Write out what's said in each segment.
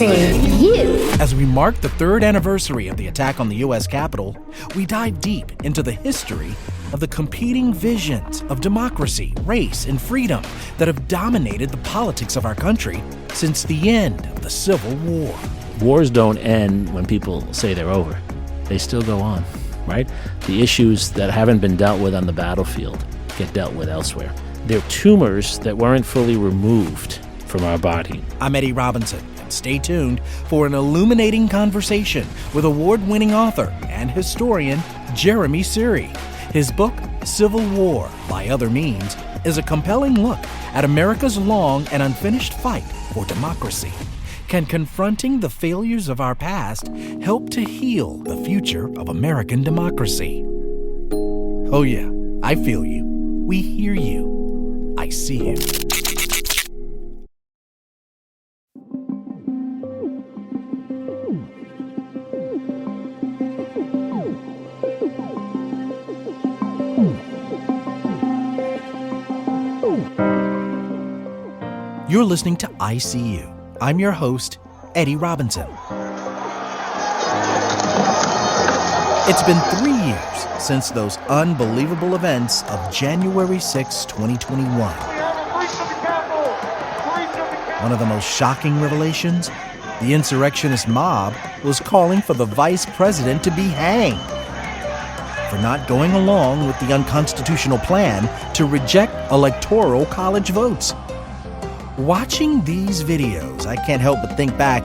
ICU. As we mark the 3rd anniversary of the attack on the U.S. Capitol, we dive deep into the history of the competing visions of democracy, race, and freedom that have dominated the politics of our country since the end of the Civil War. Wars don't end when people say they're over. They still go on, right? The issues that haven't been dealt with on the battlefield get dealt with elsewhere. They're tumors that weren't fully removed from our body. I'm Eddie Robinson, and stay tuned for an illuminating conversation with award-winning author and historian Jeremi Suri. His book, Civil War, by Other Means, is a compelling look at America's long and unfinished fight for democracy. Can confronting the failures of our past help to heal the future of American democracy? Oh yeah, I feel you. We hear you. I see you. You're listening to ICU. I'm your host, Eddie Robinson. It's been 3 years since those unbelievable events of January 6, 2021. One of the most shocking revelations, the insurrectionist mob was calling for the vice president to be hanged for not going along with the unconstitutional plan to reject electoral college votes. Watching these videos, I can't help but think back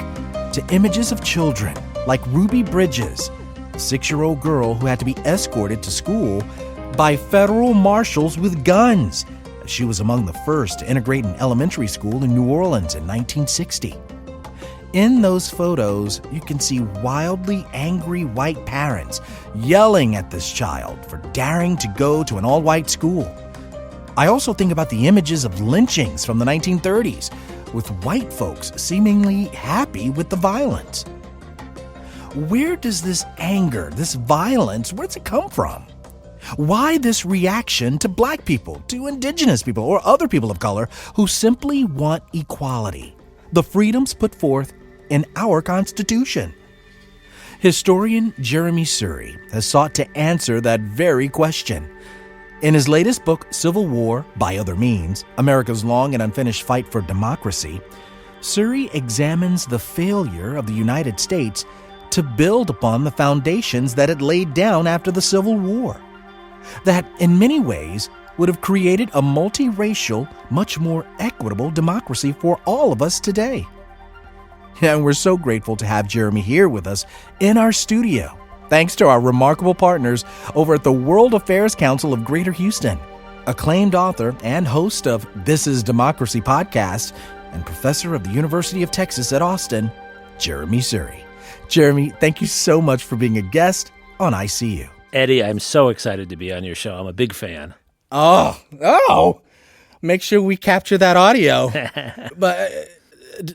to images of children like Ruby Bridges, a 6-year-old girl who had to be escorted to school by federal marshals with guns. She was among the first to integrate an elementary school in New Orleans in 1960. In those photos, you can see wildly angry white parents yelling at this child for daring to go to an all-white school. I also think about the images of lynchings from the 1930s, with white folks seemingly happy with the violence. Where does this anger, this violence, where does it come from? Why this reaction to black people, to indigenous people, or other people of color who simply want equality, the freedoms put forth in our Constitution? Historian Jeremi Suri has sought to answer that very question. In his latest book, Civil War, by Other Means, America's Long and Unfinished Fight for Democracy, Suri examines the failure of the United States to build upon the foundations that it laid down after the Civil War, that in many ways would have created a multiracial, much more equitable democracy for all of us today. And we're so grateful to have Jeremi here with us in our studio, thanks to our remarkable partners over at the World Affairs Council of Greater Houston, acclaimed author and host of This Is Democracy podcast, and professor of the University of Texas at Austin, Jeremi Suri. Jeremi, thank you so much for being a guest on ICU. Eddie, I'm so excited to be on your show. I'm a big fan. Oh, make sure we capture that audio. But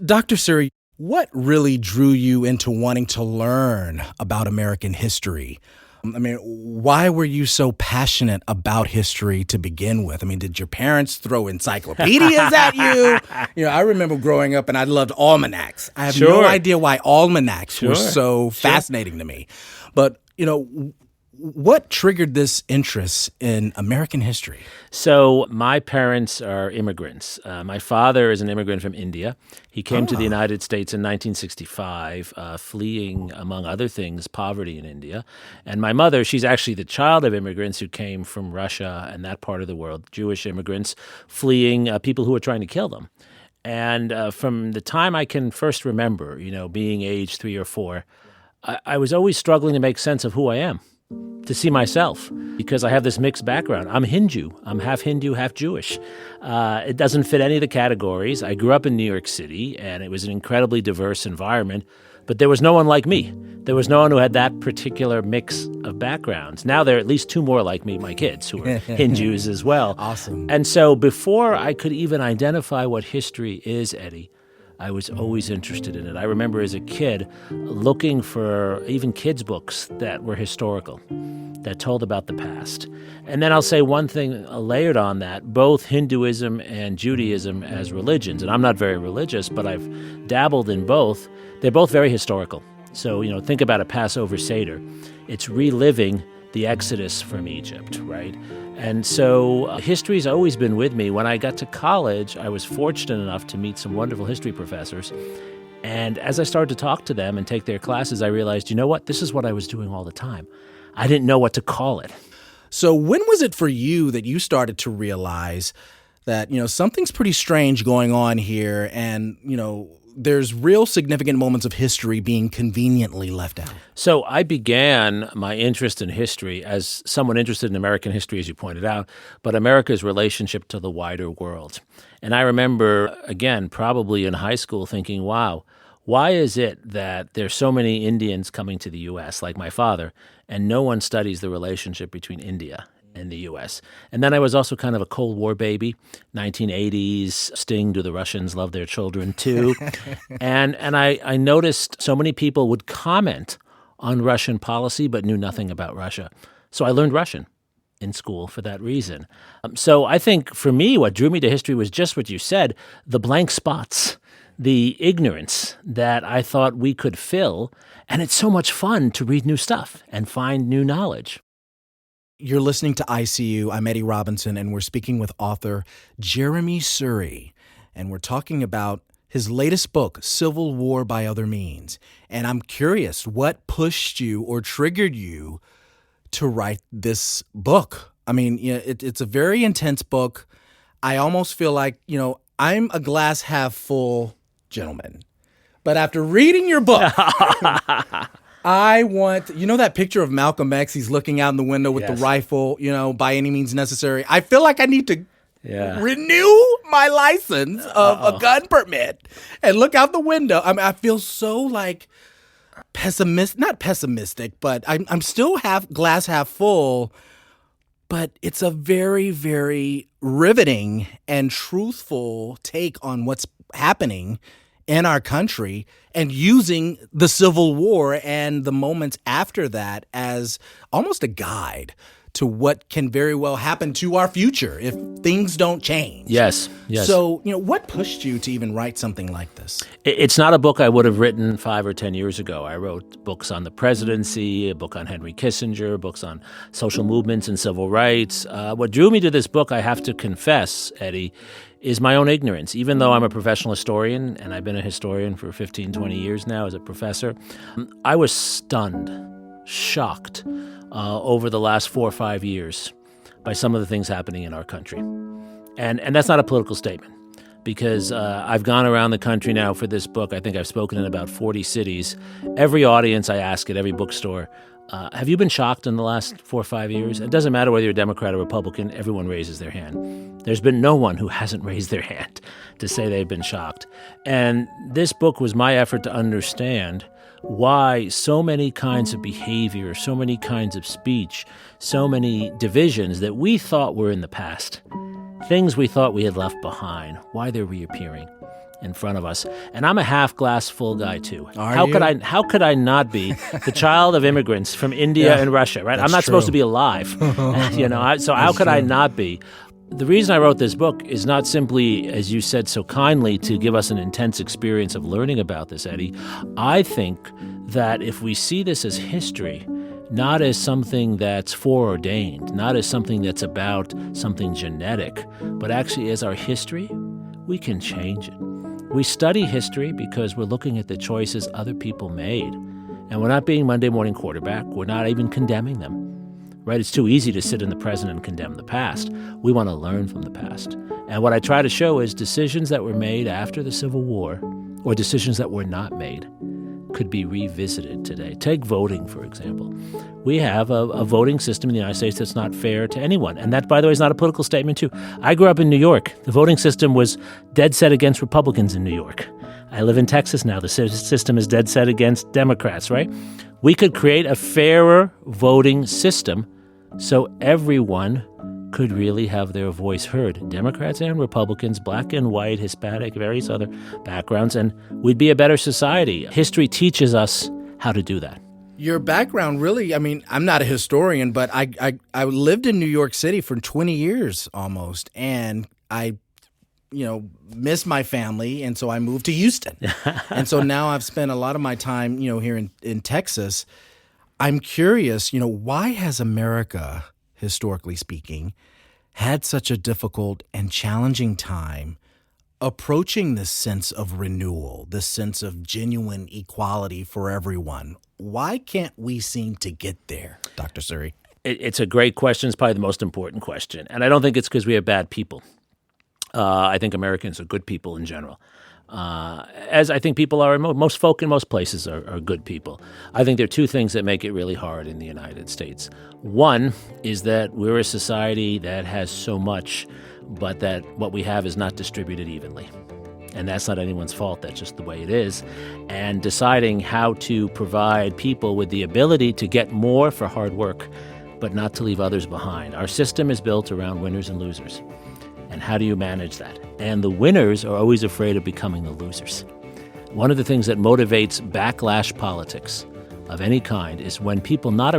Dr. Suri, what really drew you into wanting to learn about American history? I mean, why were you so passionate about history to begin with? I mean, did your parents throw encyclopedias at you? You know, I remember growing up and I loved almanacs. I have no idea why almanacs were so fascinating to me. But, you know, what triggered this interest in American history? So my parents are immigrants. My father is an immigrant from India. He came to the United States in 1965, fleeing, among other things, poverty in India. And my mother, she's actually the child of immigrants who came from Russia and that part of the world, Jewish immigrants fleeing people who were trying to kill them. And from the time I can first remember, you know, being age 3 or 4, I was always struggling to make sense of who I am, to see myself, because I have this mixed background. I'm Hindu. I'm half Hindu, half Jewish. It doesn't fit any of the categories. I grew up in New York City, and it was an incredibly diverse environment, but there was no one like me. There was no one who had that particular mix of backgrounds. Now there are at least 2 more like me, my kids, who are Hindus as well. Awesome. And so before I could even identify what history is, Eddie, I was always interested in it. I remember as a kid looking for even kids' books that were historical, that told about the past. And then I'll say one thing layered on that, both Hinduism and Judaism as religions, and I'm not very religious, but I've dabbled in both, they're both very historical. So, think about a Passover Seder. It's reliving the Exodus from Egypt, right? And so history's always been with me. When I got to college, I was fortunate enough to meet some wonderful history professors. And as I started to talk to them and take their classes, I realized, you know what? This is what I was doing all the time. I didn't know what to call it. So when was it for you that you started to realize that, something's pretty strange going on here and, there's real significant moments of history being conveniently left out? So I began my interest in history as someone interested in American history, as you pointed out, but America's relationship to the wider world. And I remember, again, probably in high school thinking, wow, why is it that there's so many Indians coming to the U.S., like my father, and no one studies the relationship between India and the U.S.? And then I was also kind of a Cold War baby, 1980s, Sting, do the Russians love their children too? and I noticed so many people would comment on Russian policy but knew nothing about Russia. So I learned Russian in school for that reason. So I think for me, what drew me to history was just what you said, the blank spots, the ignorance that I thought we could fill. And it's so much fun to read new stuff and find new knowledge. You're listening to ICU. I'm Eddie Robinson, and we're speaking with author Jeremi Suri. And we're talking about his latest book, Civil War by Other Means. And I'm curious, what pushed you or triggered you to write this book? I mean, it's a very intense book. I almost feel like, I'm a glass half full gentleman. But after reading your book, I want, that picture of Malcolm X, he's looking out in the window with the rifle, by any means necessary. I feel like I need to renew my license of a gun permit and look out the window. I mean, I feel so not pessimistic, but I'm still glass half full. But it's a very, very riveting and truthful take on what's happening in our country and using the Civil War and the moments after that as almost a guide to what can very well happen to our future if things don't change. Yes. So, what pushed you to even write something like this? It's not a book I would have written 5 or 10 years ago. I wrote books on the presidency, a book on Henry Kissinger, books on social movements and civil rights. What drew me to this book, I have to confess, Eddie, is my own ignorance. Even though I'm a professional historian, and I've been a historian for 15, 20 years now as a professor, I was stunned, shocked over the last 4 or 5 years by some of the things happening in our country. And that's not a political statement, because I've gone around the country now for this book. I think I've spoken in about 40 cities. Every audience I ask at every bookstore, have you been shocked in the last 4 or 5 years? It doesn't matter whether you're a Democrat or Republican, everyone raises their hand. There's been no one who hasn't raised their hand to say they've been shocked. And this book was my effort to understand why so many kinds of behavior, so many kinds of speech, so many divisions that we thought were in the past, things we thought we had left behind, why they're reappearing in front of us. And I'm a half glass full guy too. How could I not be the child of immigrants from India and Russia, right? I'm not supposed to be alive. So how could I not be? The reason I wrote this book is not simply, as you said so kindly, to give us an intense experience of learning about this, Eddie. I think that if we see this as history, not as something that's foreordained, not as something that's about something genetic, but actually as our history, we can change it. We study history because we're looking at the choices other people made. And we're not being Monday morning quarterback. We're not even condemning them. Right? It's too easy to sit in the present and condemn the past. We want to learn from the past. And what I try to show is decisions that were made after the Civil War, or decisions that were not made, could be revisited today. Take voting, for example. We have a voting system in the United States that's not fair to anyone. And that, by the way, is not a political statement, too. I grew up in New York. The voting system was dead set against Republicans in New York. I live in Texas now. The system is dead set against Democrats, right? We could create a fairer voting system so everyone could really have their voice heard. Democrats and Republicans, black and white, Hispanic, various other backgrounds, and we'd be a better society. History teaches us how to do that. Your background really, I mean, I'm not a historian, but I lived in New York City for 20 years almost, and I miss my family, and so I moved to Houston. And so now I've spent a lot of my time, here in Texas. I'm curious, why has America, historically speaking, had such a difficult and challenging time approaching this sense of renewal, this sense of genuine equality for everyone? Why can't we seem to get there, Dr. Suri? It's a great question. It's probably the most important question. And I don't think it's because we have bad people. I think Americans are good people in general, as I think people are. Most folk in most places are good people. I think there are two things that make it really hard in the United States. One is that we're a society that has so much, but that what we have is not distributed evenly. And that's not anyone's fault. That's just the way it is. And deciding how to provide people with the ability to get more for hard work, but not to leave others behind. Our system is built around winners and losers. And how do you manage that? And the winners are always afraid of becoming the losers. One of the things that motivates backlash politics of any kind is when people not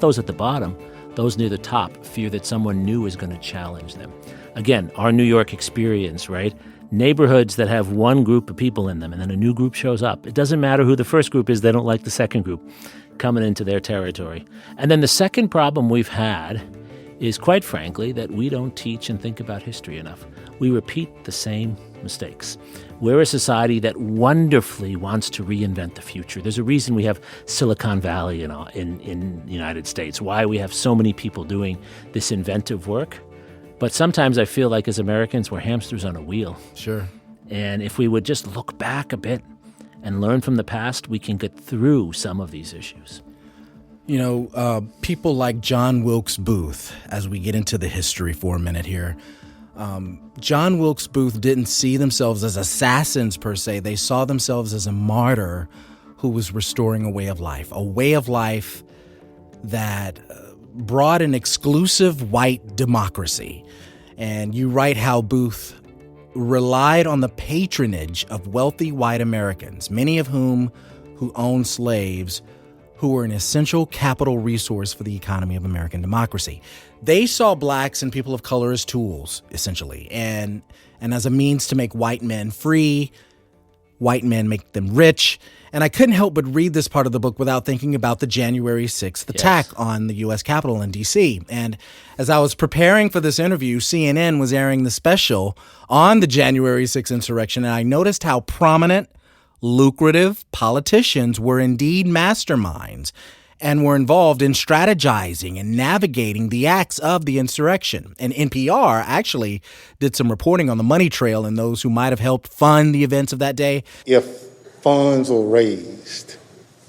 those at the bottom, those near the top, fear that someone new is going to challenge them. Again, our New York experience, right? Neighborhoods that have one group of people in them and then a new group shows up. It doesn't matter who the first group is, they don't like the second group coming into their territory. And then the second problem we've had is, quite frankly, that we don't teach and think about history enough. We repeat the same mistakes. We're a society that wonderfully wants to reinvent the future. There's a reason we have Silicon Valley in the United States, why we have so many people doing this inventive work. But sometimes I feel like as Americans, we're hamsters on a wheel. Sure. And if we would just look back a bit and learn from the past, we can get through some of these issues. People like John Wilkes Booth, as we get into the history for a minute here, John Wilkes Booth didn't see themselves as assassins per se. They saw themselves as a martyr who was restoring a way of life that brought an exclusive white democracy. And you write how Booth relied on the patronage of wealthy white Americans, many of whom who owned slaves, who were an essential capital resource for the economy of American democracy. They saw blacks and people of color as tools, essentially, and as a means to make white men free, white men make them rich. And I couldn't help but read this part of the book without thinking about the January 6th attack on the U.S. Capitol in D.C. And as I was preparing for this interview, CNN was airing the special on the January 6th insurrection, and I noticed how prominent, lucrative politicians were indeed masterminds and were involved in strategizing and navigating the acts of the insurrection. And NPR actually did some reporting on the money trail and those who might have helped fund the events of that day. If funds were raised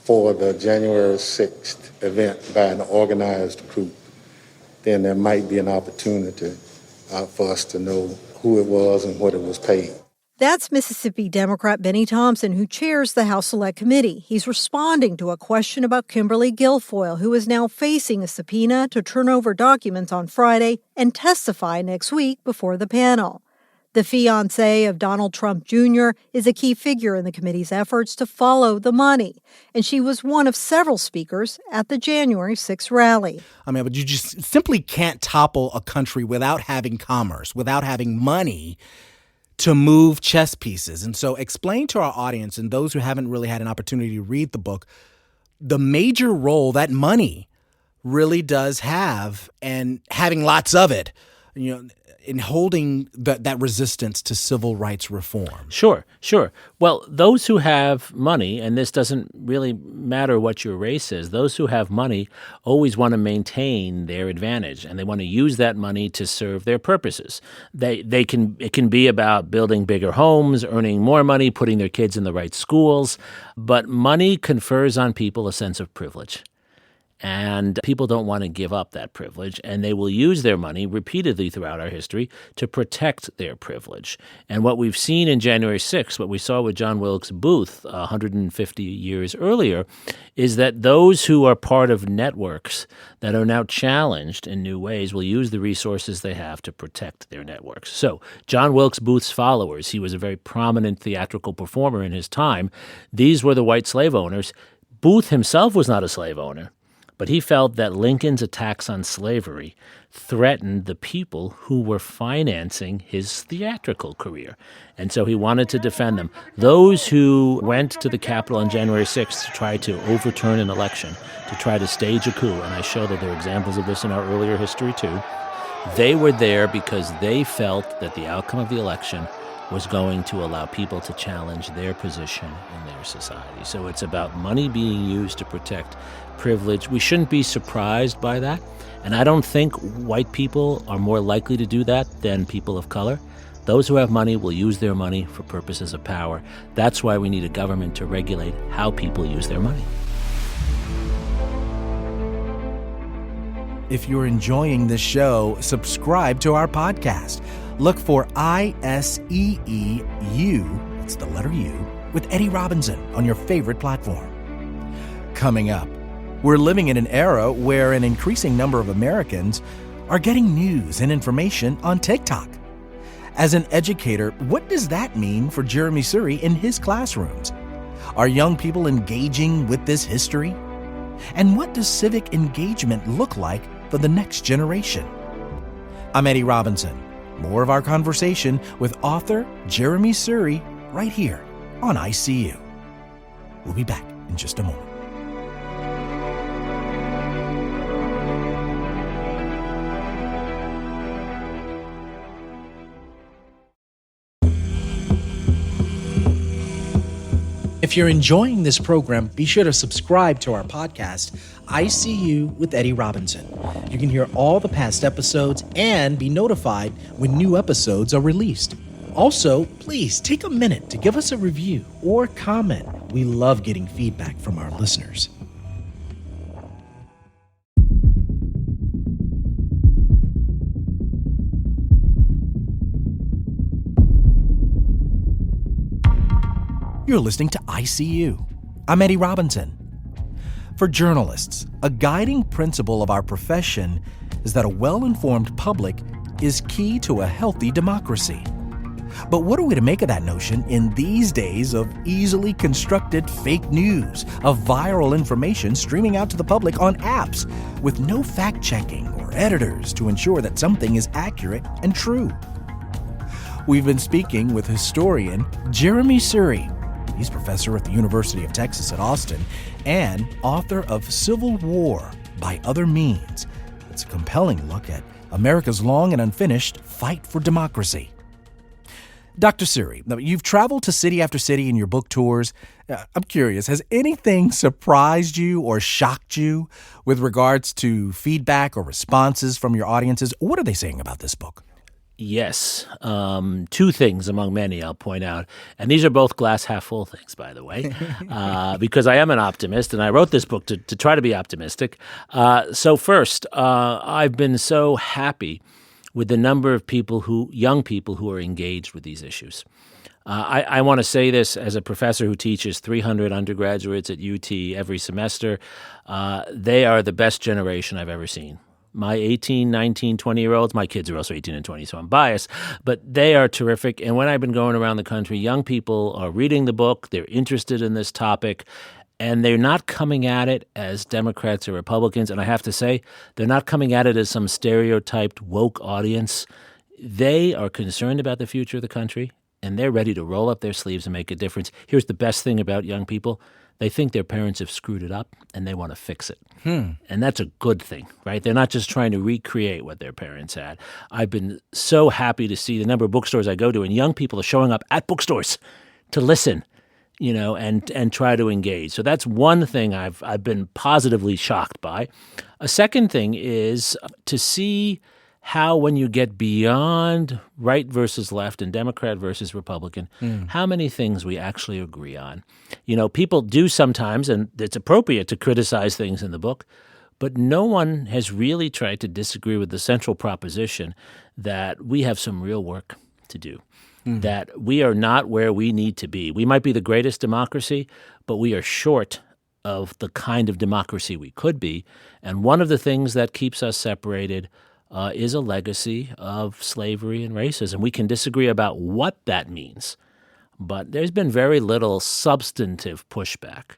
for the January 6th event by an organized group, then there might be an opportunity for us to know who it was and what it was paid. That's Mississippi Democrat Benny Thompson, who chairs the House Select Committee. He's responding to a question about Kimberly Guilfoyle, who is now facing a subpoena to turn over documents on Friday and testify next week before the panel. The fiancée of Donald Trump Jr. is a key figure in the committee's efforts to follow the money, and she was one of several speakers at the January 6th rally. But you just simply can't topple a country without having commerce, without having money to move chess pieces. And so explain to our audience and those who haven't really had an opportunity to read the book, the major role that money really does have, and having lots of it, in holding that resistance to civil rights reform. Sure. Well, those who have money, and this doesn't really matter what your race is, those who have money always want to maintain their advantage, and they want to use that money to serve their purposes. It can be about building bigger homes, earning more money, putting their kids in the right schools, but money confers on people a sense of privilege. And people don't want to give up that privilege, and they will use their money repeatedly throughout our history to protect their privilege. And what we've seen in January 6th, what we saw with John Wilkes Booth 150 years earlier, is that those who are part of networks that are now challenged in new ways will use the resources they have to protect their networks. So John Wilkes Booth's followers, he was a very prominent theatrical performer in his time. These were the white slave owners. Booth himself was not a slave owner, but he felt that Lincoln's attacks on slavery threatened the people who were financing his theatrical career. And so he wanted to defend them. Those who went to the Capitol on January 6th to try to overturn an election, to try to stage a coup, and I show that there are examples of this in our earlier history too, they were there because they felt that the outcome of the election was going to allow people to challenge their position in their society. So it's about money being used to protect privilege. We shouldn't be surprised by that. And I don't think white people are more likely to do that than people of color. Those who have money will use their money for purposes of power. That's why we need a government to regulate how people use their money. If you're enjoying this show, subscribe to our podcast. Look for ISEEU, that's the letter U, with Eddie Robinson on your favorite platform. Coming up, we're living in an era where an increasing number of Americans are getting news and information on TikTok. As an educator, what does that mean for Jeremi Suri in his classrooms? Are young people engaging with this history? And what does civic engagement look like for the next generation? I'm Eddie Robinson. More of our conversation with author Jeremi Suri right here on ICU. We'll be back in just a moment. If you're enjoying this program, be sure to subscribe to our podcast, ICU with Eddie Robinson. You can hear all the past episodes and be notified when new episodes are released. Also, please take a minute to give us a review or comment. We love getting feedback from our listeners. You're listening to ICU. I'm Eddie Robinson. For journalists, a guiding principle of our profession is that a well-informed public is key to a healthy democracy. But what are we to make of that notion in these days of easily constructed fake news, of viral information streaming out to the public on apps with no fact-checking or editors to ensure that something is accurate and true? We've been speaking with historian Jeremi Suri. He's professor at the University of Texas at Austin and author of Civil War by Other Means. It's a compelling look at America's long and unfinished fight for democracy. Dr. Suri, you've traveled to city after city in your book tours. I'm curious, has anything surprised you or shocked you with regards to feedback or responses from your audiences? What are they saying about this book? Yes. Two things among many I'll point out. And these are both glass half full things, by the way, because I am an optimist and I wrote this book to try to be optimistic. So first, I've been so happy with the number of young people who are engaged with these issues. I want to say this as a professor who teaches 300 undergraduates at UT every semester. They are the best generation I've ever seen. My 18, 19, 20-year-olds, my kids are also 18 and 20, so I'm biased, but they are terrific. And when I've been going around the country, young people are reading the book, they're interested in this topic, and they're not coming at it as Democrats or Republicans. And I have to say, they're not coming at it as some stereotyped woke audience. They are concerned about the future of the country, and they're ready to roll up their sleeves and make a difference. Here's the best thing about young people. They think their parents have screwed it up, and they want to fix it. And that's a good thing, right? They're not just trying to recreate what their parents had. I've been so happy to see the number of bookstores I go to, and young people are showing up at bookstores to listen, and try to engage. So that's one thing I've been positively shocked by. A second thing is to see how when you get beyond right versus left and Democrat versus Republican, how many things we actually agree on. People do sometimes, and it's appropriate to criticize things in the book, But no one has really tried to disagree with the central proposition that we have some real work to do, that we are not where we need to be. We might be the greatest democracy, but we are short of the kind of democracy we could be. And one of the things that keeps us separated is a legacy of slavery and racism. We can disagree about what that means, but there's been very little substantive pushback.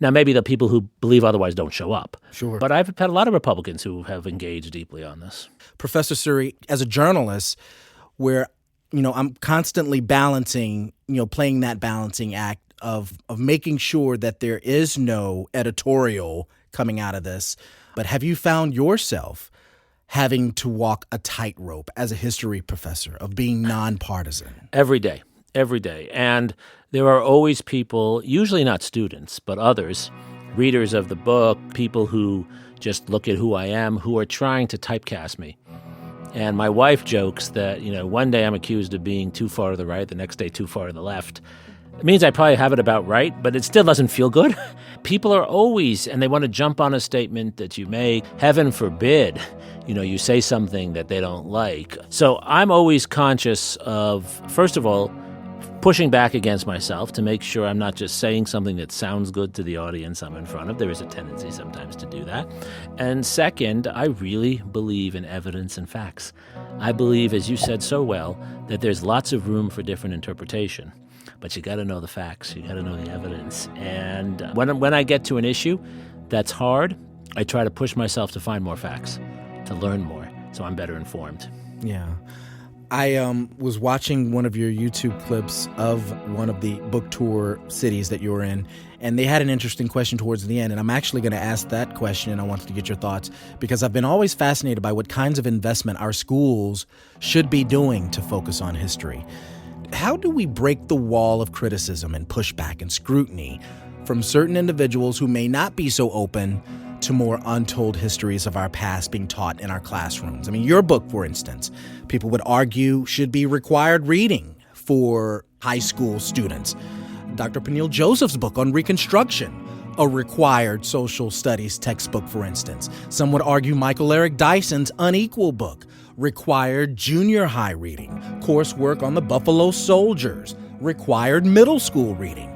Now, maybe the people who believe otherwise don't show up. Sure. But I've had a lot of Republicans who have engaged deeply on this. Professor Suri, as a journalist, where, I'm constantly balancing, playing that balancing act of making sure that there is no editorial coming out of this. But have you found yourself having to walk a tightrope as a history professor of being nonpartisan? Every day. And there are always people, usually not students, but others, readers of the book, people who just look at who I am, who are trying to typecast me. And my wife jokes that, one day I'm accused of being too far to the right, the next day too far to the left. It means I probably have it about right, but it still doesn't feel good. People are always, and they want to jump on a statement that you make. Heaven forbid, you say something that they don't like. So I'm always conscious of, first of all, pushing back against myself to make sure I'm not just saying something that sounds good to the audience I'm in front of. There is a tendency sometimes to do that. And second, I really believe in evidence and facts. I believe, as you said so well, that there's lots of room for different interpretation. But you got to know the facts. You got to know the evidence. And when I get to an issue that's hard, I try to push myself to find more facts, to learn more, so I'm better informed. Yeah. I was watching one of your YouTube clips of one of the book tour cities that you were in, and they had an interesting question towards the end, and I'm actually going to ask that question, and I wanted to get your thoughts, because I've been always fascinated by what kinds of investment our schools should be doing to focus on history. How do we break the wall of criticism and pushback and scrutiny from certain individuals who may not be so open to more untold histories of our past being taught in our classrooms? I mean, your book, for instance, people would argue should be required reading for high school students. Dr. Peniel Joseph's book on Reconstruction, a required social studies textbook, for instance. Some would argue Michael Eric Dyson's Unequal book, required junior high reading. Coursework on the Buffalo Soldiers, required middle school reading.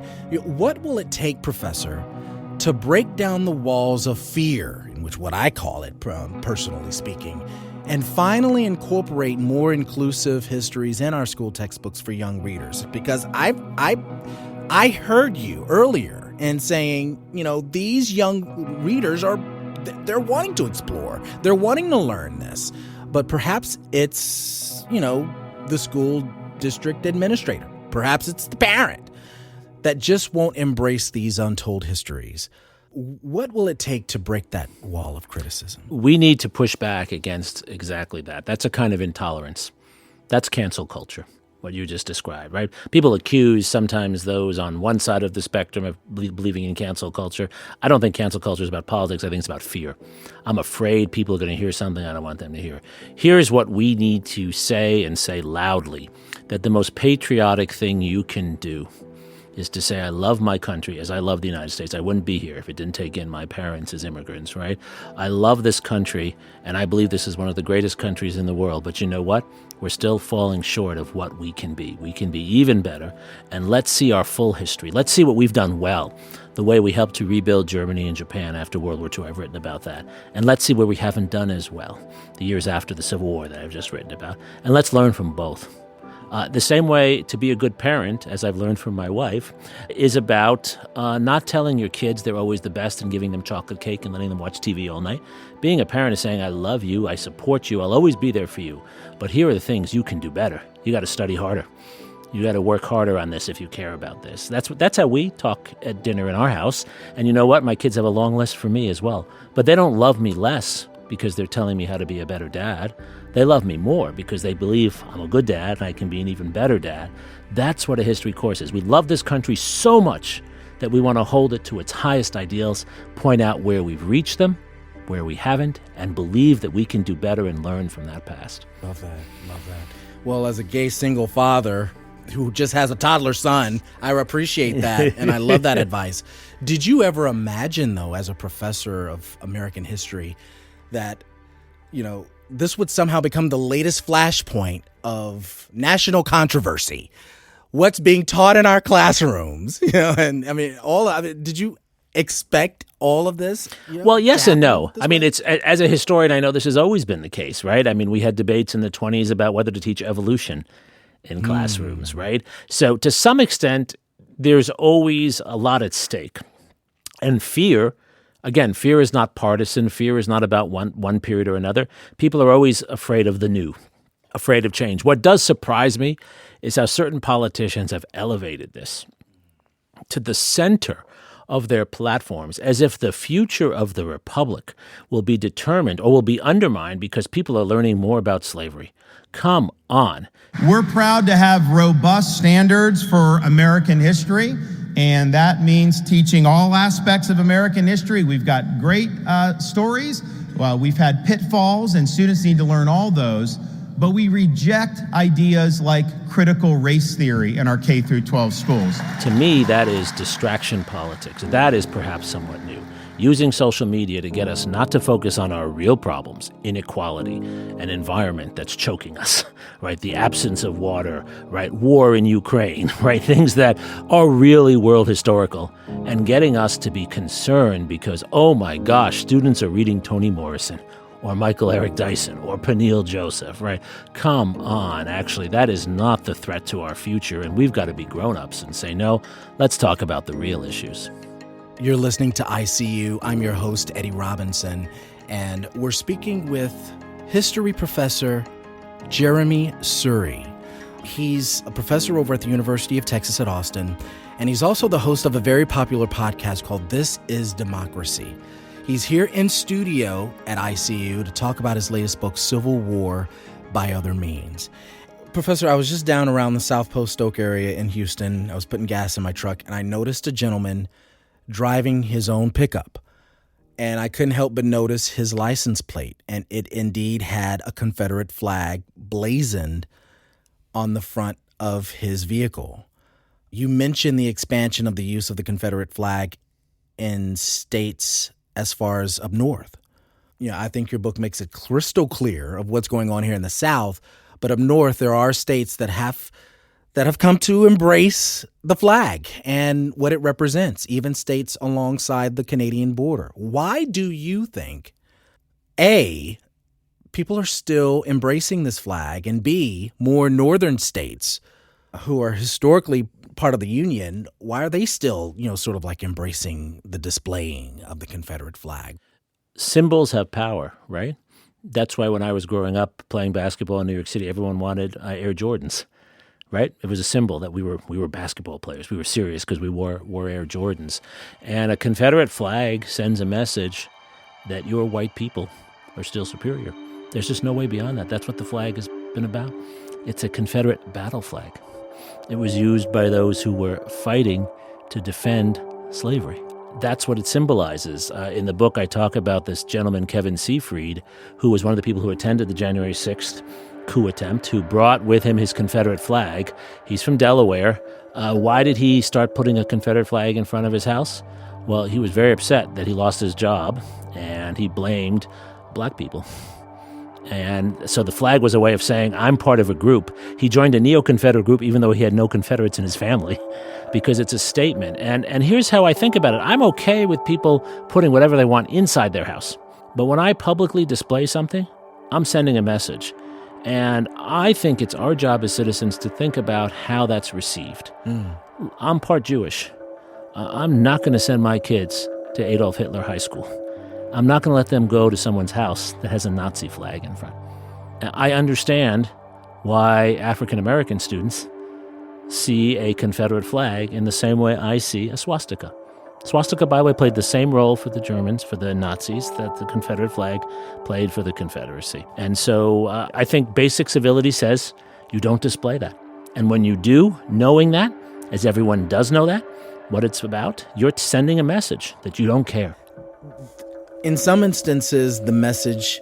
What will it take, Professor, to break down the walls of fear, in which what I call it, personally speaking, and finally incorporate more inclusive histories in our school textbooks for young readers? Because I heard you earlier in saying, these young readers they're wanting to explore. They're wanting to learn this. But perhaps it's, the school district administrator. Perhaps it's the parent that just won't embrace these untold histories. What will it take to break that wall of criticism? We need to push back against exactly that. That's a kind of intolerance. That's cancel culture, what you just described, right? People accuse sometimes those on one side of the spectrum of believing in cancel culture. I don't think cancel culture is about politics. I think it's about fear. I'm afraid people are going to hear something I don't want them to hear. Here's what we need to say, and say loudly, that the most patriotic thing you can do is to say, I love my country as I love the United States. I wouldn't be here if it didn't take in my parents as immigrants, right? I love this country, and I believe this is one of the greatest countries in the world. But you know what? We're still falling short of what we can be. We can be even better, and let's see our full history. Let's see what we've done well, the way we helped to rebuild Germany and Japan after World War II. I've written about that. And let's see where we haven't done as well, the years after the Civil War that I've just written about. And let's learn from both. The same way to be a good parent, as I've learned from my wife, is about not telling your kids they're always the best and giving them chocolate cake and letting them watch TV all night. Being a parent is saying, I love you, I support you, I'll always be there for you. But here are the things you can do better. You got to study harder. You got to work harder on this if you care about this. That's how we talk at dinner in our house. And you know what? My kids have a long list for me as well. But they don't love me less because they're telling me how to be a better dad. They love me more because they believe I'm a good dad and I can be an even better dad. That's what a history course is. We love this country so much that we want to hold it to its highest ideals, point out where we've reached them, where we haven't, and believe that we can do better and learn from that past. Love that. Well, as a gay single father, who just has a toddler son. I appreciate that, and I love that advice. Did you ever imagine, though, as a professor of American history, that, this would somehow become the latest flashpoint of national controversy? What's being taught in our classrooms? Did you expect all of this? Well, yes and no. I mean, it's as a historian, I know this has always been the case, right? I mean, we had debates in the 1920s about whether to teach evolution in classrooms, right? So to some extent, there's always a lot at stake. And fear, again, fear is not partisan. Fear is not about one period or another. People are always afraid of the new, afraid of change. What does surprise me is how certain politicians have elevated this to the center of their platforms, as if the future of the republic will be determined or will be undermined because people are learning more about slavery. Come on. We're proud to have robust standards for American history, and that means teaching all aspects of American history. We've got great stories. Well, we've had pitfalls, and students need to learn all those. But we reject ideas like critical race theory in our K through 12 schools. To me, that is distraction politics. That is perhaps somewhat new. Using social media to get us not to focus on our real problems, inequality, an environment that's choking us, right? The absence of water, right? War in Ukraine, right? Things that are really world historical, and getting us to be concerned because, oh my gosh, students are reading Toni Morrison or Michael Eric Dyson, or Peniel Joseph, right? Come on, actually, that is not the threat to our future, and we've got to be grown-ups and say, no, let's talk about the real issues. You're listening to ICU. I'm your host, Eddie Robinson, and we're speaking with history professor Jeremi Suri. He's a professor over at the University of Texas at Austin, and he's also the host of a very popular podcast called This Is Democracy. He's here in studio at ICU to talk about his latest book, Civil War by Other Means. Professor, I was just down around the South Post Stoke area in Houston. I was putting gas in my truck, and I noticed a gentleman driving his own pickup. And I couldn't help but notice his license plate, and it indeed had a Confederate flag blazoned on the front of his vehicle. You mentioned the expansion of the use of the Confederate flag in states as far as up north. I think your book makes it crystal clear of what's going on here in the South, but up north there are states that have come to embrace the flag and what it represents, even states alongside the Canadian border. Why do you think, A, people are still embracing this flag, and B, more northern states who are historically part of the Union, why are they still, sort of like embracing the displaying of the Confederate flag? Symbols have power, right? That's why when I was growing up playing basketball in New York City, everyone wanted Air Jordans, right? It was a symbol that we were basketball players. We were serious because we wore Air Jordans. And a Confederate flag sends a message that your white people are still superior. There's just no way beyond that. That's what the flag has been about. It's a Confederate battle flag. It was used by those who were fighting to defend slavery. That's what it symbolizes. In the book, I talk about this gentleman, Kevin Seafried, who was one of the people who attended the January 6th coup attempt, who brought with him his Confederate flag. He's from Delaware. Why did he start putting a Confederate flag in front of his house? Well, he was very upset that he lost his job, and he blamed black people. And so the flag was a way of saying, I'm part of a group. He joined a neo-Confederate group even though he had no Confederates in his family, because it's a statement. And here's how I think about it. I'm okay with people putting whatever they want inside their house. But when I publicly display something, I'm sending a message. And I think it's our job as citizens to think about how that's received. I'm part Jewish. I'm not going to send my kids to Adolf Hitler High School. I'm not going to let them go to someone's house that has a Nazi flag in front. I understand why African-American students see a Confederate flag in the same way I see a swastika. Swastika, by the way, played the same role for the Germans, for the Nazis, that the Confederate flag played for the Confederacy. And so I think basic civility says you don't display that. And when you do, knowing that, as everyone does know that, what it's about, you're sending a message that you don't care. In some instances, the message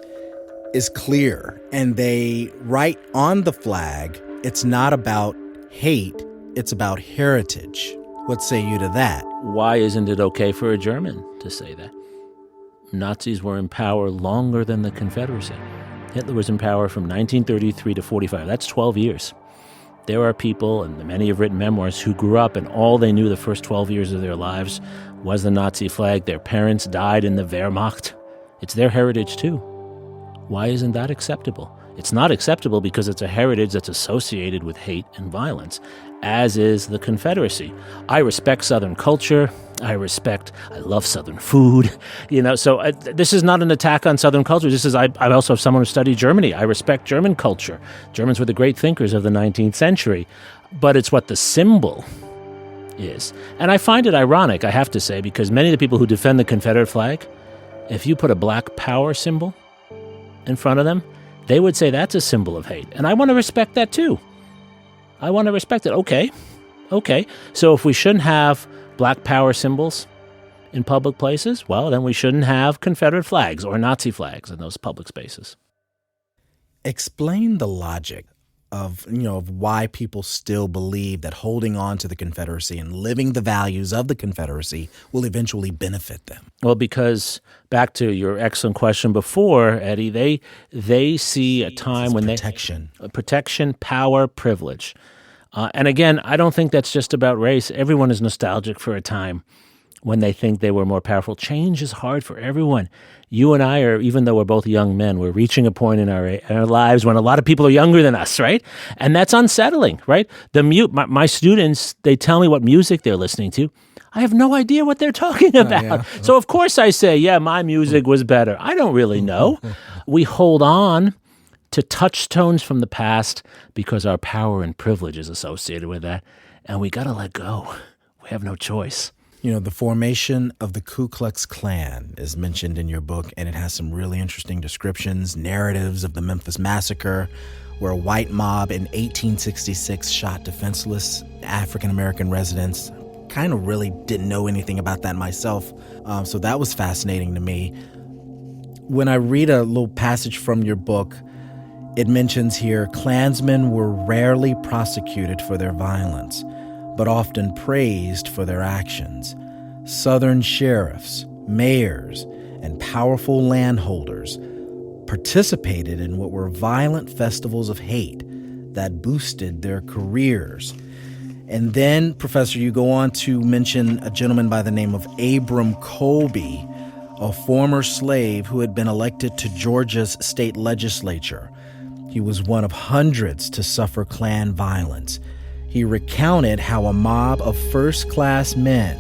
is clear, and they write on the flag, it's not about hate, it's about heritage. What say you to that? Why isn't it okay for a German to say that? Nazis were in power longer than the Confederacy. Hitler was in power from 1933 to 45. That's 12 years. There are people, and many have written memoirs, who grew up and all they knew the first 12 years of their lives was the Nazi flag. Their parents died in the Wehrmacht. It's their heritage, too. Why isn't that acceptable? It's not acceptable because it's a heritage that's associated with hate and violence, as is the Confederacy. I respect Southern culture. I love Southern food, so this is not an attack on Southern culture. I also have someone who studied Germany. I respect German culture. Germans were the great thinkers of the 19th century, but it's what the symbol is. And I find it ironic, I have to say, because many of the people who defend the Confederate flag, if you put a black power symbol in front of them, they would say that's a symbol of hate. And I want to respect that too. I want to respect it. Okay. So if we shouldn't have black power symbols in public places, well, then we shouldn't have Confederate flags or Nazi flags in those public spaces. Explain the logic of why people still believe that holding on to the Confederacy and living the values of the Confederacy will eventually benefit them. Well, because back to your excellent question before, Eddie, they see a time when protection, power, privilege. And again, I don't think that's just about race. Everyone is nostalgic for a time when they think they were more powerful. Change is hard for everyone. You and I are, even though we're both young men, we're reaching a point in our lives when a lot of people are younger than us, right? And that's unsettling, right? My students, they tell me what music they're listening to. I have no idea what they're talking about. Yeah. So of course I say, yeah, my music was better. I don't really know. We hold on to touchstones from the past because our power and privilege is associated with that. And we got to let go. We have no choice. The formation of the Ku Klux Klan is mentioned in your book, and it has some really interesting descriptions, narratives of the Memphis Massacre, where a white mob in 1866 shot defenseless African-American residents. Kind of really didn't know anything about that myself, so that was fascinating to me. When I read a little passage from your book, it mentions here, Klansmen were rarely prosecuted for their violence, but often praised for their actions. Southern sheriffs, mayors, and powerful landholders participated in what were violent festivals of hate that boosted their careers. And then, Professor, you go on to mention a gentleman by the name of Abram Colby, a former slave who had been elected to Georgia's state legislature. He was one of hundreds to suffer Klan violence. He recounted how a mob of first-class men,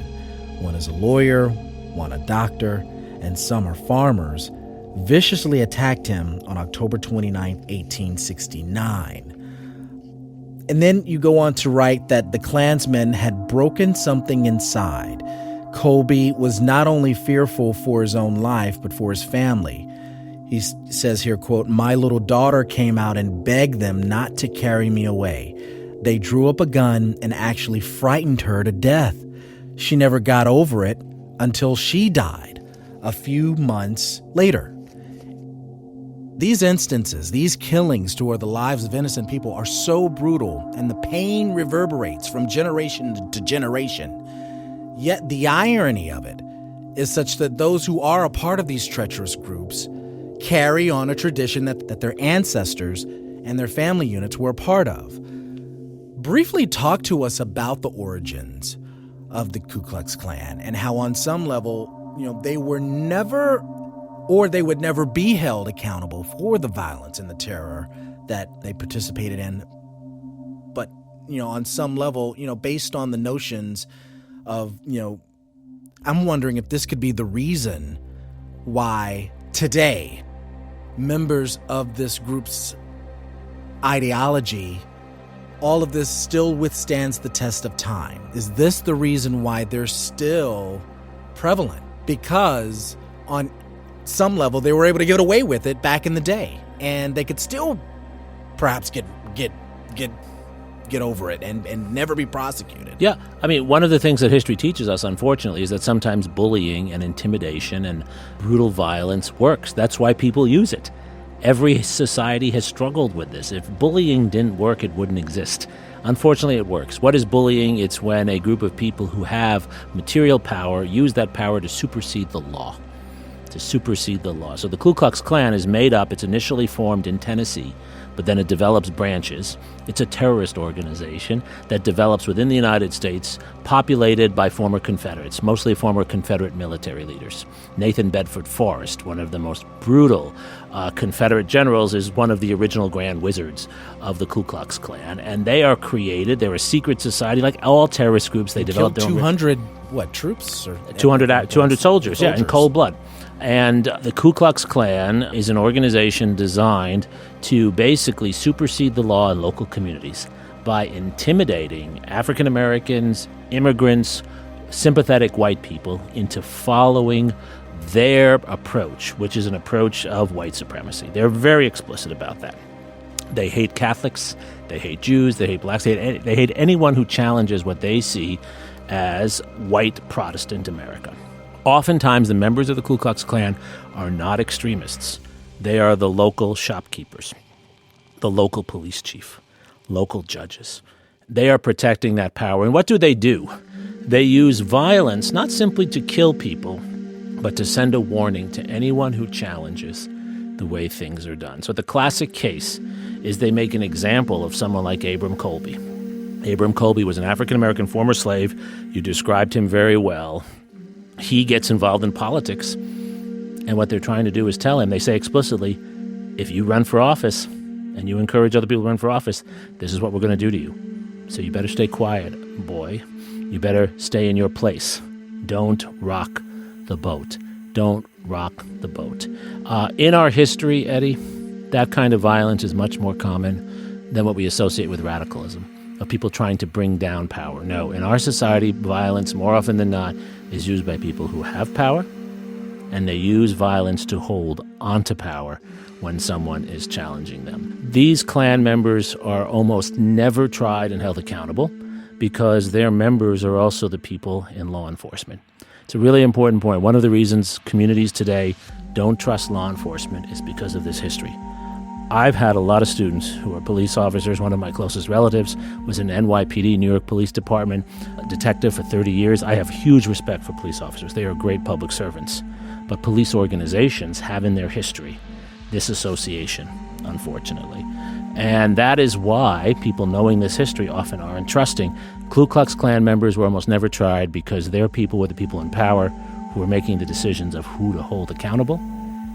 one is a lawyer, one a doctor, and some are farmers, viciously attacked him on October 29, 1869. And then you go on to write that the Klansmen had broken something inside. Colby was not only fearful for his own life, but for his family. He says here, quote, "My little daughter came out and begged them not to carry me away. They drew up a gun and actually frightened her to death. She never got over it until she died a few months later." These instances, these killings toward the lives of innocent people are so brutal, and the pain reverberates from generation to generation. Yet the irony of it is such that those who are a part of these treacherous groups carry on a tradition that their ancestors and their family units were a part of. Briefly talk to us about the origins of the Ku Klux Klan and how on some level, they were never, or they would never be held accountable for the violence and the terror that they participated in. But, on some level, based on the notions of, I'm wondering if this could be the reason why today members of this group's ideology, all of this still withstands the test of time. Is this the reason why they're still prevalent? Because on some level, they were able to get away with it back in the day, and they could still perhaps get over it and never be prosecuted. Yeah, I mean, one of the things that history teaches us, unfortunately, is that sometimes bullying and intimidation and brutal violence works. That's why people use it. Every society has struggled with this. If bullying didn't work, it wouldn't exist. Unfortunately, it works. What is bullying? It's when a group of people who have material power use that power to supersede the law. So the Ku Klux Klan is made up. It's initially formed in Tennessee, but then it develops branches. It's a terrorist organization that develops within the United States, populated by former Confederates, mostly former Confederate military leaders. Nathan Bedford Forrest, one of the most brutal Confederate generals, is one of the original grand wizards of the Ku Klux Klan. And they are created. They're a secret society, like all terrorist groups. They develop their own 200 troops? Or 200 soldiers, yeah, in cold blood. And the Ku Klux Klan is an organization designed to basically supersede the law in local communities by intimidating African Americans, immigrants, sympathetic white people into following their approach, which is an approach of white supremacy. They're very explicit about that. They hate Catholics, they hate Jews, they hate blacks, they hate anyone who challenges what they see as white Protestant America. Oftentimes, the members of the Ku Klux Klan are not extremists. They are the local shopkeepers, the local police chief, local judges. They are protecting that power. And what do? They use violence not simply to kill people, but to send a warning to anyone who challenges the way things are done. So the classic case is they make an example of someone like Abram Colby. Abram Colby was an African-American former slave. You described him very well. He gets involved in politics, and what they're trying to do is tell him, they say explicitly, if you run for office and you encourage other people to run for office, this is what we're going to do to you. So you better stay quiet, boy. You better stay in your place. Don't rock the boat. Don't rock the boat. In our history, Eddie, that kind of violence is much more common than what we associate with radicalism, of people trying to bring down power. No, in our society, violence, more often than not, is used by people who have power, and they use violence to hold onto power when someone is challenging them. These Klan members are almost never tried and held accountable because their members are also the people in law enforcement. It's a really important point. One of the reasons communities today don't trust law enforcement is because of this history. I've had a lot of students who are police officers. One of my closest relatives was in NYPD, New York Police Department, a detective for 30 years. I have huge respect for police officers. They are great public servants. But police organizations have in their history this association, unfortunately. And that is why people knowing this history often aren't trusting. Ku Klux Klan members were almost never tried because their people were the people in power who were making the decisions of who to hold accountable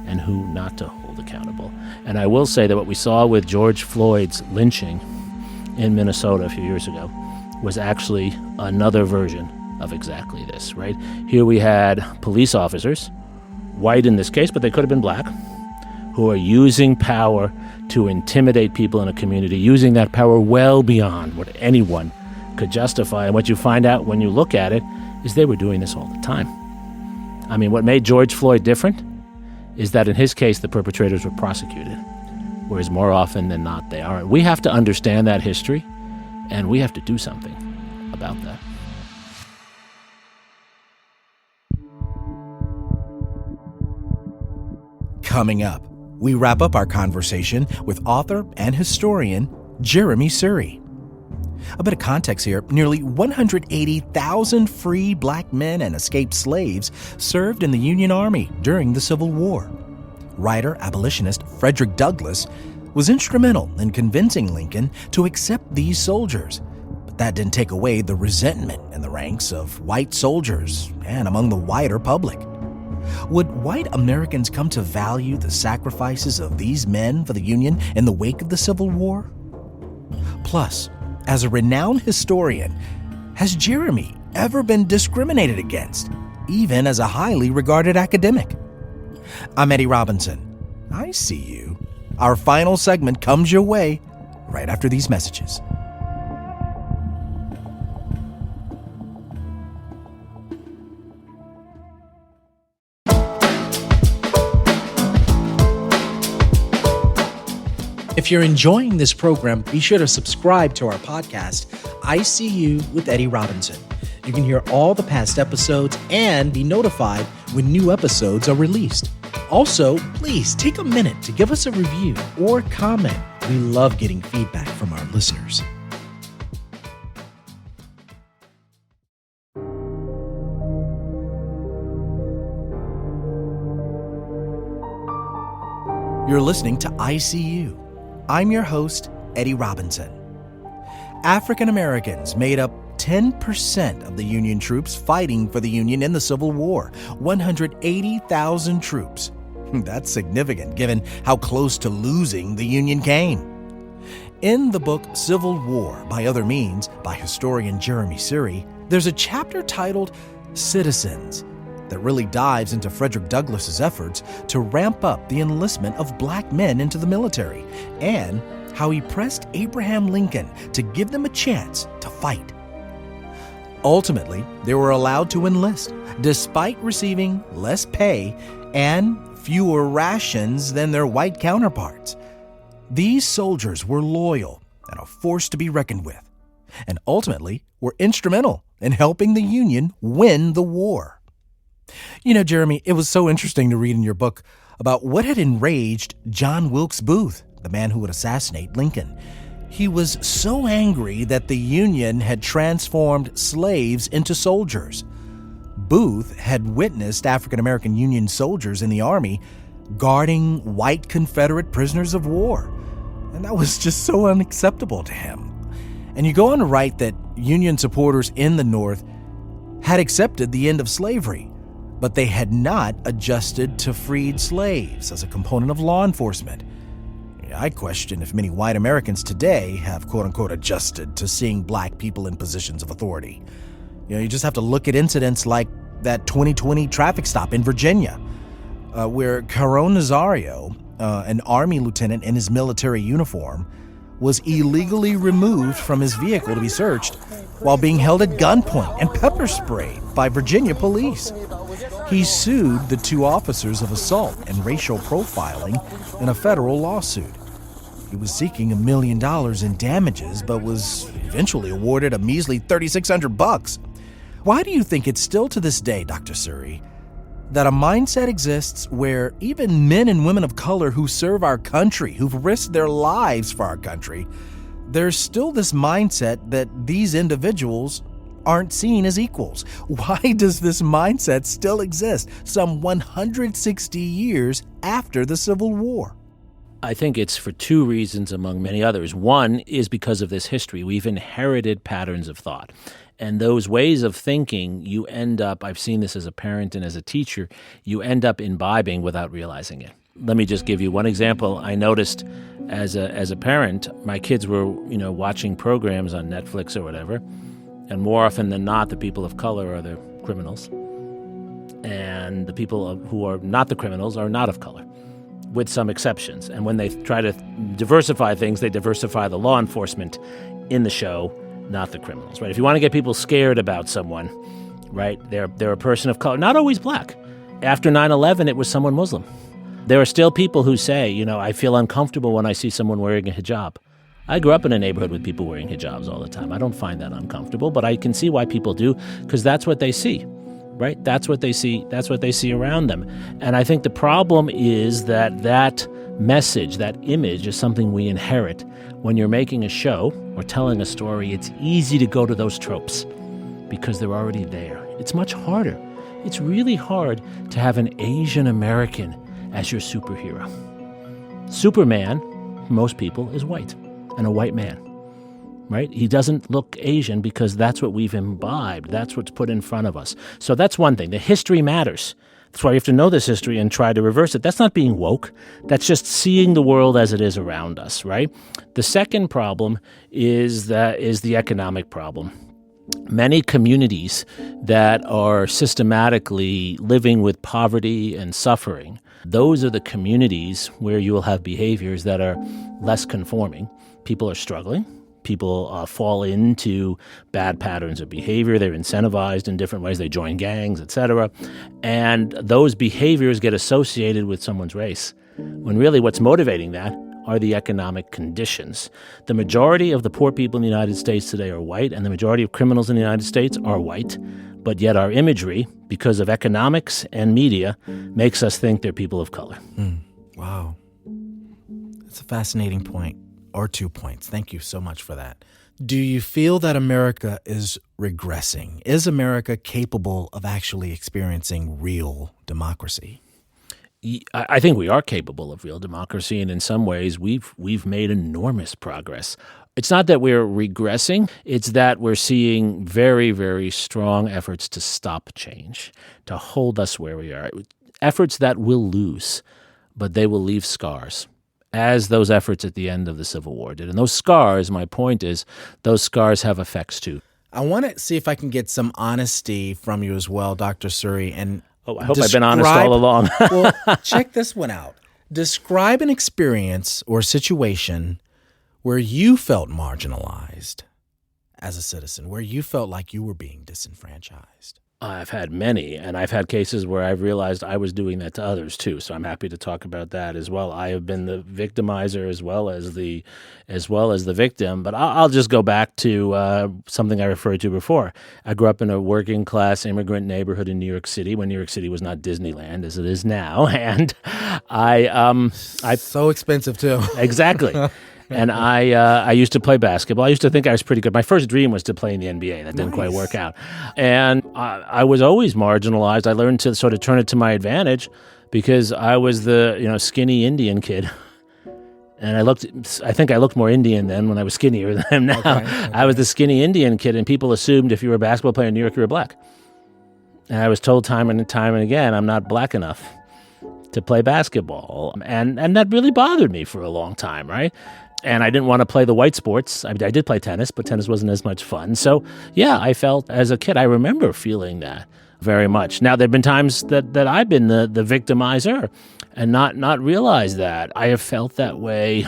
and who not to hold accountable. And I will say that what we saw with George Floyd's lynching in Minnesota a few years ago was actually another version of exactly this, right? Here we had police officers, white in this case, but they could have been black, who are using power to intimidate people in a community, using that power well beyond what anyone could justify. And what you find out when you look at it is they were doing this all the time. I mean, what made George Floyd different is that in his case, the perpetrators were prosecuted, whereas more often than not, they aren't. We have to understand that history, and we have to do something about that. Coming up, we wrap up our conversation with author and historian Jeremi Suri. A bit of context here, nearly 180,000 free black men and escaped slaves served in the Union Army during the Civil War. Writer-abolitionist Frederick Douglass was instrumental in convincing Lincoln to accept these soldiers, but that didn't take away the resentment in the ranks of white soldiers and among the wider public. Would white Americans come to value the sacrifices of these men for the Union in the wake of the Civil War? Plus, as a renowned historian, has Jeremi ever been discriminated against, even as a highly regarded academic? I'm Eddie Robinson. I see you. Our final segment comes your way right after these messages. If you're enjoying this program, be sure to subscribe to our podcast, I See You with Eddie Robinson. You can hear all the past episodes and be notified when new episodes are released. Also, please take a minute to give us a review or comment. We love getting feedback from our listeners. You're listening to ICU. I'm your host, Eddie Robinson. African Americans made up 10% of the Union troops fighting for the Union in the Civil War, 180,000 troops. That's significant given how close to losing the Union came. In the book Civil War by Other Means by historian Jeremi Suri, there's a chapter titled Citizens that really dives into Frederick Douglass's efforts to ramp up the enlistment of black men into the military and how he pressed Abraham Lincoln to give them a chance to fight. Ultimately, they were allowed to enlist despite receiving less pay and fewer rations than their white counterparts. These soldiers were loyal and a force to be reckoned with, and ultimately were instrumental in helping the Union win the war. You know, Jeremy, it was so interesting to read in your book about what had enraged John Wilkes Booth, the man who would assassinate Lincoln. He was so angry that the Union had transformed slaves into soldiers. Booth had witnessed African-American Union soldiers in the Army guarding white Confederate prisoners of war, and that was just so unacceptable to him. And you go on to write that Union supporters in the North had accepted the end of slavery, but they had not adjusted to freed slaves as a component of law enforcement. I question if many white Americans today have quote-unquote adjusted to seeing black people in positions of authority. You just have to look at incidents like that 2020 traffic stop in Virginia, where Caron Nazario, an Army lieutenant in his military uniform, was illegally removed from his vehicle to be searched while being held at gunpoint and pepper sprayed by Virginia police. He sued the two officers of assault and racial profiling in a federal lawsuit. He was seeking $1 million in damages, but was eventually awarded a measly $3,600. Why do you think it's still to this day, Dr. Suri, that a mindset exists where even men and women of color who serve our country, who've risked their lives for our country, there's still this mindset that these individuals aren't seen as equals? Why does this mindset still exist some 160 years after the Civil War? I think it's for two reasons among many others. One is because of this history. We've inherited patterns of thought. And those ways of thinking, you end up, I've seen this as a parent and as a teacher, you end up imbibing without realizing it. Let me just give you one example. I noticed as a parent, my kids were, watching programs on Netflix or whatever, and more often than not, the people of color are the criminals, and the people who are not the criminals are not of color, with some exceptions. And when they try to diversify things, they diversify the law enforcement in the show, not the criminals, right? If you want to get people scared about someone, right, they're a person of color, not always black. After 9/11, it was someone Muslim. There are still people who say, I feel uncomfortable when I see someone wearing a hijab. I grew up in a neighborhood with people wearing hijabs all the time. I don't find that uncomfortable, but I can see why people do, because that's what they see, right? That's what they see. That's what they see around them. And I think the problem is that message, that image is something we inherit. When you're making a show or telling a story, it's easy to go to those tropes because they're already there. It's much harder. It's really hard to have an Asian American as your superhero. Superman, for most people, is white and a white man, right? He doesn't look Asian because that's what we've imbibed. That's what's put in front of us. So that's one thing. The history matters. That's why you have to know this history and try to reverse it. That's not being woke. That's just seeing the world as it is around us, right? The second problem is the economic problem. Many communities that are systematically living with poverty and suffering, those are the communities where you will have behaviors that are less conforming. People are struggling. People fall into bad patterns of behavior. They're incentivized in different ways. They join gangs, etc. And those behaviors get associated with someone's race, when really what's motivating that are the economic conditions. The majority of the poor people in the United States today are white, and the majority of criminals in the United States are white. But yet our imagery, because of economics and media, makes us think they're people of color. Wow. That's a fascinating point, or 2 points. Thank you so much for that. Do you feel that America is regressing? Is America capable of actually experiencing real democracy? I think we are capable of real democracy, and in some ways we've made enormous progress. It's not that we're regressing, it's that we're seeing very, very strong efforts to stop change, to hold us where we are. Efforts that will lose, but they will leave scars, as those efforts at the end of the Civil War did. And those scars, my point is, those scars have effects too. I want to see if I can get some honesty from you as well, Dr. Suri. And I hope I've been honest all along. Well, check this one out. Describe an experience or situation where you felt marginalized as a citizen, where you felt like you were being disenfranchised. I've had many, and I've had cases where I've realized I was doing that to others too. So I'm happy to talk about that as well. I have been the victimizer as well as the victim. But I'll just go back to something I referred to before. I grew up in a working class immigrant neighborhood in New York City when New York City was not Disneyland as it is now, and I so expensive too. Exactly. And I used to play basketball. I used to think I was pretty good. My first dream was to play in the NBA. That didn't quite work out. And I was always marginalized. I learned to sort of turn it to my advantage because I was the skinny Indian kid. And I think I looked more Indian then when I was skinnier than I am now. Okay. I was the skinny Indian kid, and people assumed if you were a basketball player in New York, you were black. And I was told time and again, I'm not black enough to play basketball. And that really bothered me for a long time, right? And I didn't want to play the white sports. I did play tennis, but tennis wasn't as much fun. So, yeah, I felt as a kid, I remember feeling that very much. Now, there have been times that I've been the victimizer and not realized that. I have felt that way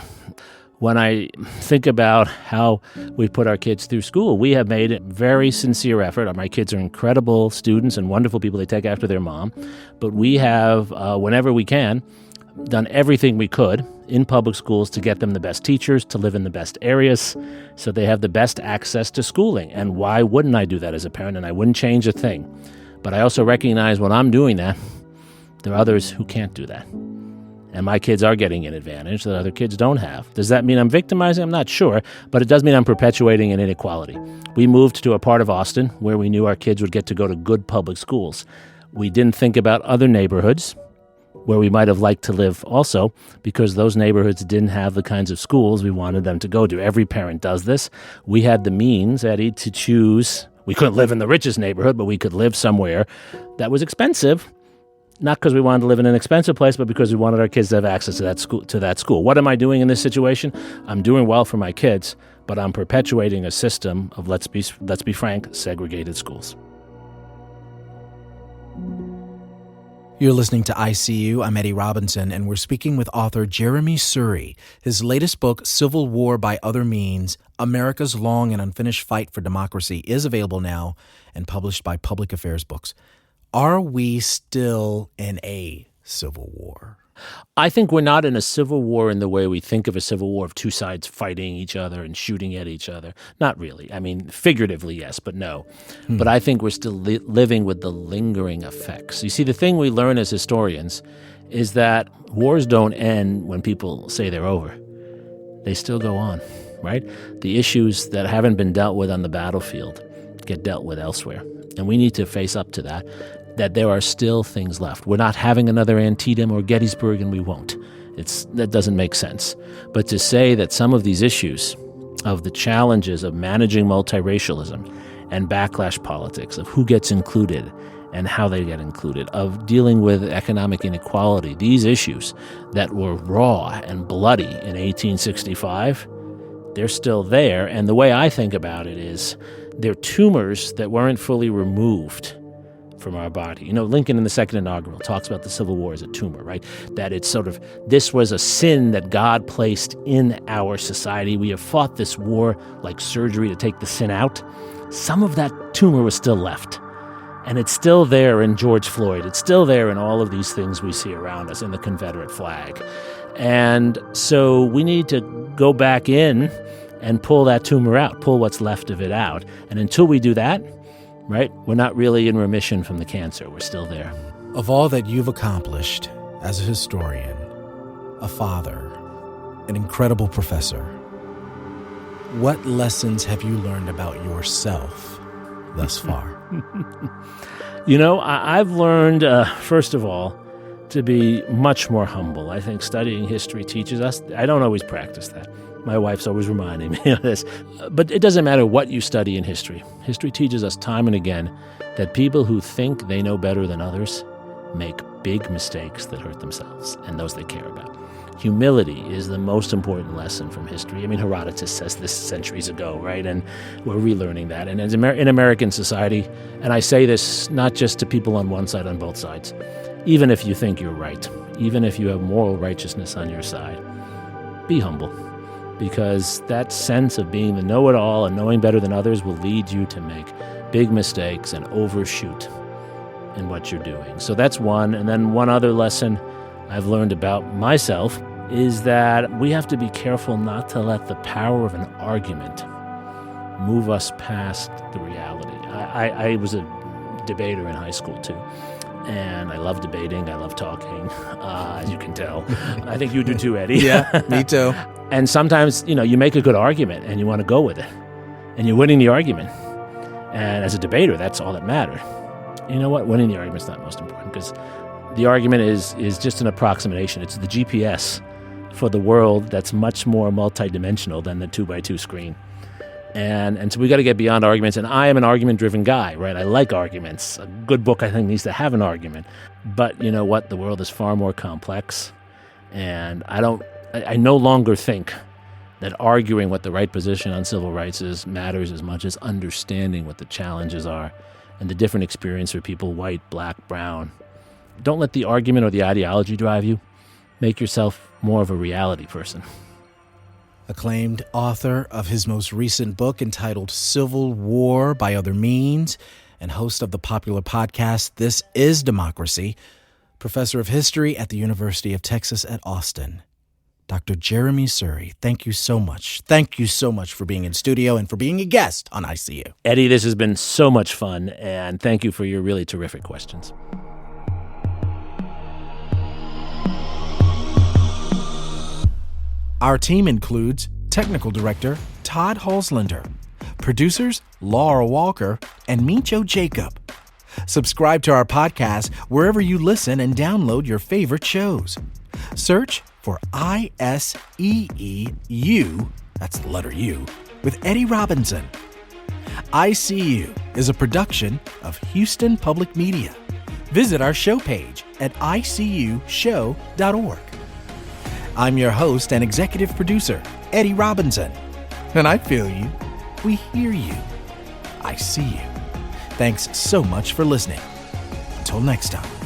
when I think about how we put our kids through school. We have made a very sincere effort. My kids are incredible students and wonderful people. They take after their mom. But we have, whenever we can, done everything we could in public schools to get them the best teachers, to live in the best areas, so they have the best access to schooling. And why wouldn't I do that as a parent? And I wouldn't change a thing. But I also recognize when I'm doing that, there are others who can't do that. And my kids are getting an advantage that other kids don't have. Does that mean I'm victimizing? I'm not sure, but it does mean I'm perpetuating an inequality. We moved to a part of Austin where we knew our kids would get to go to good public schools. We didn't think about other neighborhoods where we might have liked to live also, because those neighborhoods didn't have the kinds of schools we wanted them to go to. Every parent does this. We had the means, Eddie, to choose. We couldn't live in the richest neighborhood, but we could live somewhere that was expensive, not because we wanted to live in an expensive place, but because we wanted our kids to have access to that school. What am I doing in this situation? I'm doing well for my kids, but I'm perpetuating a system of, let's be frank, segregated schools. You're listening to ICU. I'm Eddie Robinson, and we're speaking with author Jeremi Suri. His latest book, Civil War by Other Means, America's Long and Unfinished Fight for Democracy, is available now and published by Public Affairs Books. Are we still in a civil war? I think we're not in a civil war in the way we think of a civil war of two sides fighting each other and shooting at each other. Not really. I mean, figuratively, yes, but no. But I think we're still living with the lingering effects. You see, the thing we learn as historians is that wars don't end when people say they're over. They still go on, right? The issues that haven't been dealt with on the battlefield get dealt with elsewhere. And we need to face up to that there are still things left. We're not having another Antietam or Gettysburg, and we won't. That doesn't make sense. But to say that some of these issues of the challenges of managing multiracialism and backlash politics, of who gets included and how they get included, of dealing with economic inequality, these issues that were raw and bloody in 1865, they're still there. And the way I think about it is they're tumors that weren't fully removed from our body. You know, Lincoln in the Second Inaugural talks about the Civil War as a tumor, right? That it's sort of, this was a sin that God placed in our society. We have fought this war like surgery to take the sin out. Some of that tumor was still left. And it's still there in George Floyd. It's still there in all of these things we see around us, in the Confederate flag. And so we need to go back in and pull that tumor out, pull what's left of it out. And until we do that, right, we're not really in remission from the cancer. We're still there. Of all that you've accomplished as a historian, a father, an incredible professor, what lessons have you learned about yourself thus far? You know, I've learned, first of all, to be much more humble. I think studying history teaches us. I don't always practice that. My wife's always reminding me of this. But it doesn't matter what you study in history. History teaches us time and again that people who think they know better than others make big mistakes that hurt themselves and those they care about. Humility is the most important lesson from history. I mean, Herodotus says this centuries ago, right? And we're relearning that. And in American society, and I say this not just to people on one side, on both sides, even if you think you're right, even if you have moral righteousness on your side, be humble. Because that sense of being the know-it-all and knowing better than others will lead you to make big mistakes and overshoot in what you're doing. So that's one. And then one other lesson I've learned about myself is that we have to be careful not to let the power of an argument move us past the reality. I was a debater in high school, too. And I love debating. I love talking, as you can tell. I think you do too, Eddie. Yeah, me too. And sometimes, you make a good argument and you want to go with it. And you're winning the argument. And as a debater, that's all that mattered. You know what? Winning the argument's not most important because the argument is just an approximation. It's the GPS for the world that's much more multidimensional than the 2x2 screen. And so we got to get beyond arguments. And I am an argument-driven guy, right? I like arguments. A good book, I think, needs to have an argument. But you know what? The world is far more complex. And I no longer think that arguing what the right position on civil rights is matters as much as understanding what the challenges are and the different experience for people, white, black, brown. Don't let the argument or the ideology drive you. Make yourself more of a reality person. Acclaimed author of his most recent book entitled Civil War by Other Means, and host of the popular podcast This Is Democracy, professor of history at the University of Texas at Austin. Dr. Jeremi Suri, thank you so much. Thank you so much for being in studio and for being a guest on ICU. Eddie, this has been so much fun, and thank you for your really terrific questions. Our team includes technical director Todd Halslander, producers Laura Walker and Micho Jacob. Subscribe to our podcast wherever you listen and download your favorite shows. Search for ISEEU, that's the letter U, with Eddie Robinson. ICU is a production of Houston Public Media. Visit our show page at icushow.org. I'm your host and executive producer, Eddie Robinson. And I feel you. We hear you. I see you. Thanks so much for listening. Until next time.